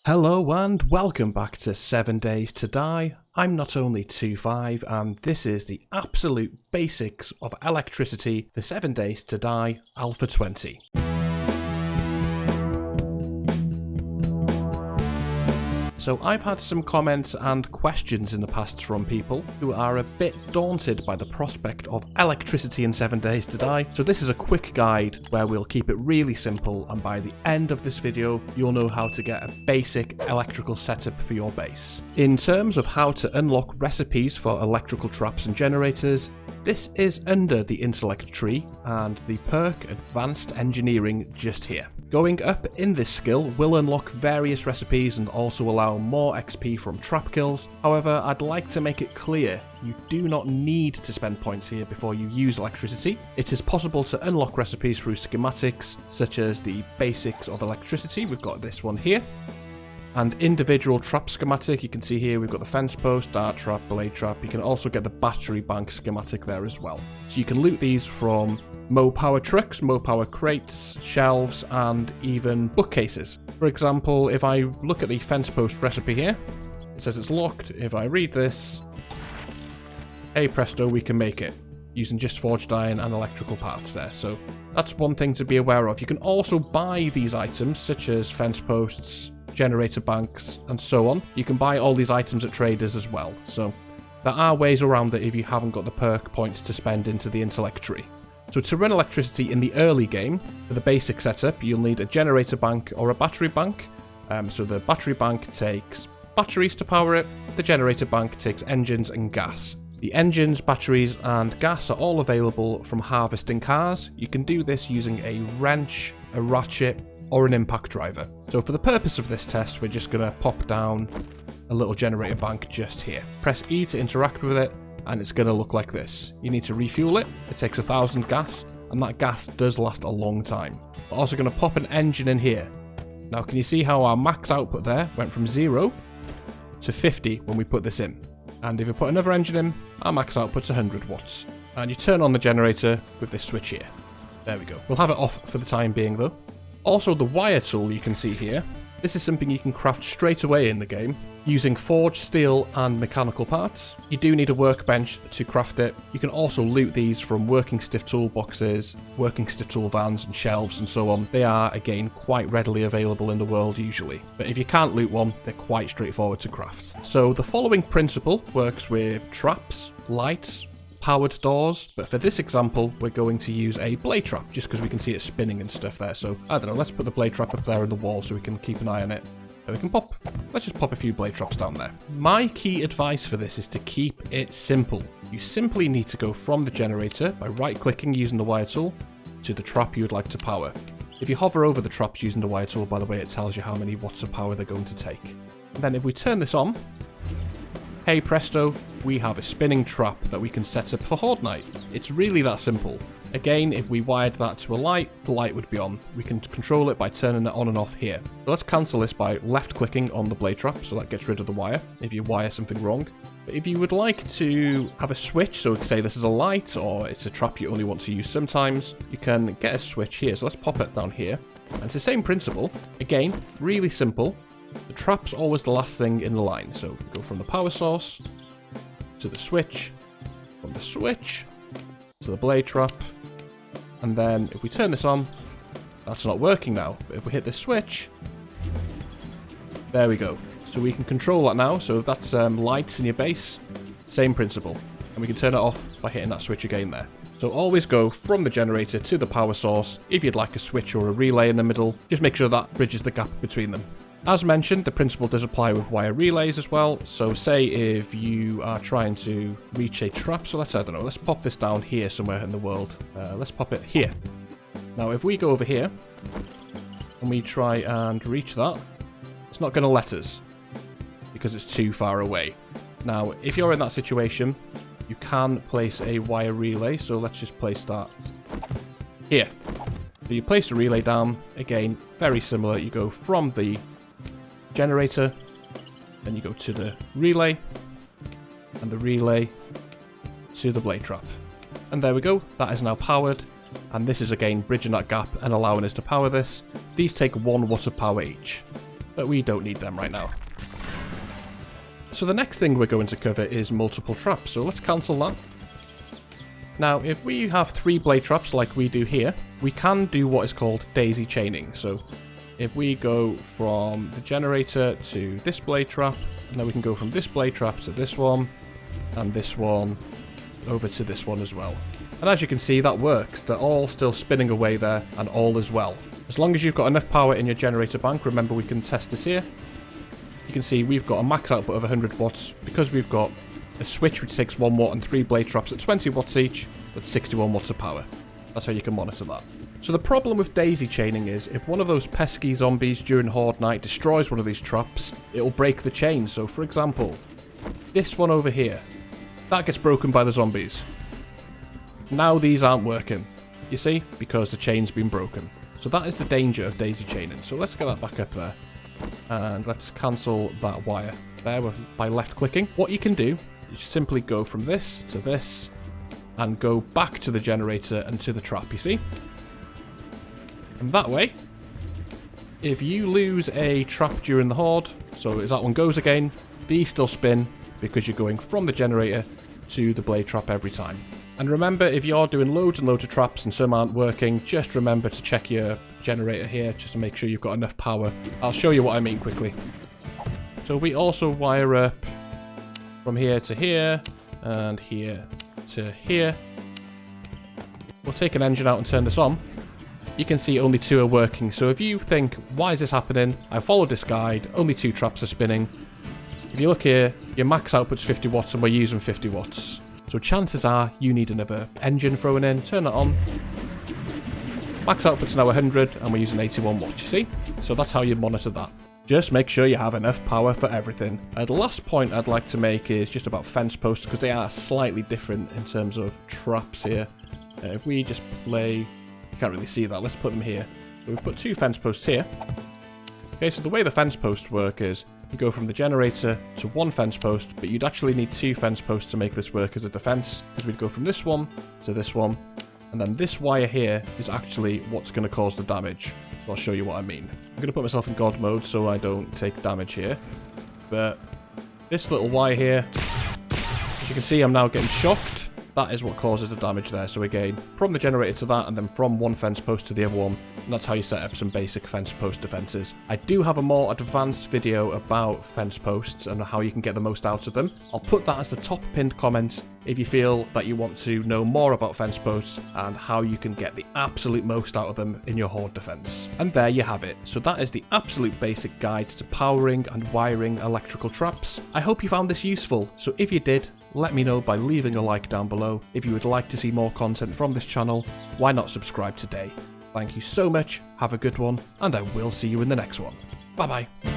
Hello and welcome back to 7 Days to Die. I'm not only 25 and this is the absolute basics of electricity for 7 Days to Die Alpha 20. So I've had some comments and questions in the past from people who are a bit daunted by the prospect of electricity in 7 Days to Die. So this is a quick guide where we'll keep it really simple, and by the end of this video you'll know how to get a basic electrical setup for your base. In terms of how to unlock recipes for electrical traps and generators, this is under the intellect tree and the perk Advanced Engineering just here. Going up in this skill will unlock various recipes and also allow more XP from trap kills. However, I'd like to make it clear you do not need to spend points here before you use electricity. It is possible to unlock recipes through schematics, such as the basics of electricity. We've got this one here. And individual trap schematic, you can see here we've got the fence post, dart trap, blade trap. You can also get the battery bank schematic there as well. So you can loot these from Mo Power trucks, Mo Power crates, shelves, and even bookcases. For example, if I look at the fence post recipe here, it says it's locked. If I read this, hey presto, we can make it using just forged iron and electrical parts there. So that's one thing to be aware of. You can also buy these items such as fence posts, generator banks, and so on. You can buy all these items at traders as well. So there are ways around it if you haven't got the perk points to spend into the intellect tree. So to run electricity in the early game, for the basic setup, you'll need a generator bank or a battery bank. So the battery bank takes batteries to power it, the generator bank takes engines and gas. The engines, batteries and gas are all available from harvesting cars. You can do this using a wrench, a ratchet, or an impact driver. So for the purpose of this test, we're just going to pop down a little generator bank just here. Press E to interact with it, and it's going to look like this. You need to refuel it. It takes 1,000 gas, and that gas does last a long time. We're also going to pop an engine in here. Now, can you see how our max output there went from 0 to 50 when we put this in? And if you put another engine in, our max output's 100 watts. And you turn on the generator with this switch here. There we go. We'll have it off for the time being though. Also, the wire tool you can see here, this is something you can craft straight away in the game using forged steel and mechanical parts. You do need a workbench to craft it. You can also loot these from working stiff tool boxes, working stiff tool vans and shelves and so on. They are, again, quite readily available in the world usually. But if you can't loot one, they're quite straightforward to craft. So the following principle works with traps, lights, powered doors, but for this example we're going to use a blade trap just because we can see it spinning and stuff there. So I don't know, let's put the blade trap up there in the wall so we can keep an eye on it. And we can let's just pop a few blade traps down there. My key advice for this is to keep it simple. You simply need to go from the generator by right clicking using the wire tool to the trap you would like to power. If you hover over the traps using the wire tool, by the way, it tells you how many watts of power they're going to take. And then if we turn this on, hey presto, we have a spinning trap that we can set up for Horde Night. It's really that simple. Again, if we wired that to a light, the light would be on. We can control it by turning it on and off here. So let's cancel this by left clicking on the blade trap, so that gets rid of the wire if you wire something wrong. But if you would like to have a switch, so say this is a light or it's a trap you only want to use sometimes, you can get a switch here. So let's pop it down here. And it's the same principle. Again, really simple. The trap's always the last thing in the line. So we go from the power source to the switch, from the switch to the blade trap, and then if we turn this on, that's not working now, but if we hit the switch, there we go. So we can control that now. So if that's lights in your base, same principle, and we can turn it off by hitting that switch again there. So always go from the generator to the power source. If you'd like a switch or a relay in the middle, just make sure that bridges the gap between them. As mentioned, the principle does apply with wire relays as well. So say if you are trying to reach a trap, so let's pop this down here somewhere in the world. Let's pop it here. Now if we go over here and we try and reach that, it's not going to let us because it's too far away. Now if you're in that situation, you can place a wire relay. So let's just place that here. So you place the relay down, again, very similar. You go from the generator, then you go to the relay, and the relay to the blade trap. And there we go, that is now powered, and this is again bridging that gap and allowing us to power this. These take 1 watt of power each. but we don't need them right now. So the next thing we're going to cover is multiple traps, so let's cancel that. Now, if we have 3 blade traps like we do here, we can do what is called daisy chaining. So if we go from the generator to this blade trap, and then we can go from this blade trap to this one, and this one over to this one as well. And as you can see, that works. They're all still spinning away there, and all is well. As long as you've got enough power in your generator bank, remember we can test this here. You can see we've got a max output of 100 watts because we've got a switch which takes 1 watt and 3 blade traps at 20 watts each, with 61 watts of power. That's how you can monitor that. So the problem with daisy chaining is if one of those pesky zombies during Horde Night destroys one of these traps, it'll break the chain. So for example, this one over here, that gets broken by the zombies. Now these aren't working, you see, because the chain's been broken. So that is the danger of daisy chaining. So let's get that back up there. And let's cancel that wire there by left clicking. What you can do is simply go from this to this and go back to the generator and to the trap, you see? And that way, if you lose a trap during the Horde, so as that one goes again, these still spin because you're going from the generator to the blade trap every time. And remember, if you're doing loads and loads of traps and some aren't working, just remember to check your generator here just to make sure you've got enough power. I'll show you what I mean quickly. So we also wire up from here to here and here to here. We'll take an engine out and turn this on. You can see only 2 are working. So if you think, why is this happening? I followed this guide, only 2 traps are spinning. If you look here, your max output's 50 watts and we're using 50 watts. So chances are you need another engine thrown in. Turn it on. Max output's now 100 and we're using 81 watts, you see? So that's how you monitor that. Just make sure you have enough power for everything. The last point I'd like to make is just about fence posts, because they are slightly different in terms of traps here. If we just play, you can't really see that, let's put them here. So we've put 2 fence posts here. Okay, so the way the fence posts work is you go from the generator to 1 fence post, but you'd actually need 2 fence posts to make this work as a defense, because we'd go from this one to this one, and then this wire here is actually what's going to cause the damage. So I'll show you what I mean. I'm going to put myself in God mode so I don't take damage here, but this little wire here, as you can see, I'm now getting shocked. That is what causes the damage there. So again, from the generator to that, and then from 1 fence post to the other one. And that's how you set up some basic fence post defenses. I do have a more advanced video about fence posts and how you can get the most out of them. I'll put that as the top pinned comment if you feel that you want to know more about fence posts and how you can get the absolute most out of them in your Horde defense. And there you have it. So that is the absolute basic guides to powering and wiring electrical traps. I hope you found this useful. So if you did, let me know by leaving a like down below. If you would like to see more content from this channel, why not subscribe today? Thank you so much, have a good one, and I will see you in the next one. Bye bye.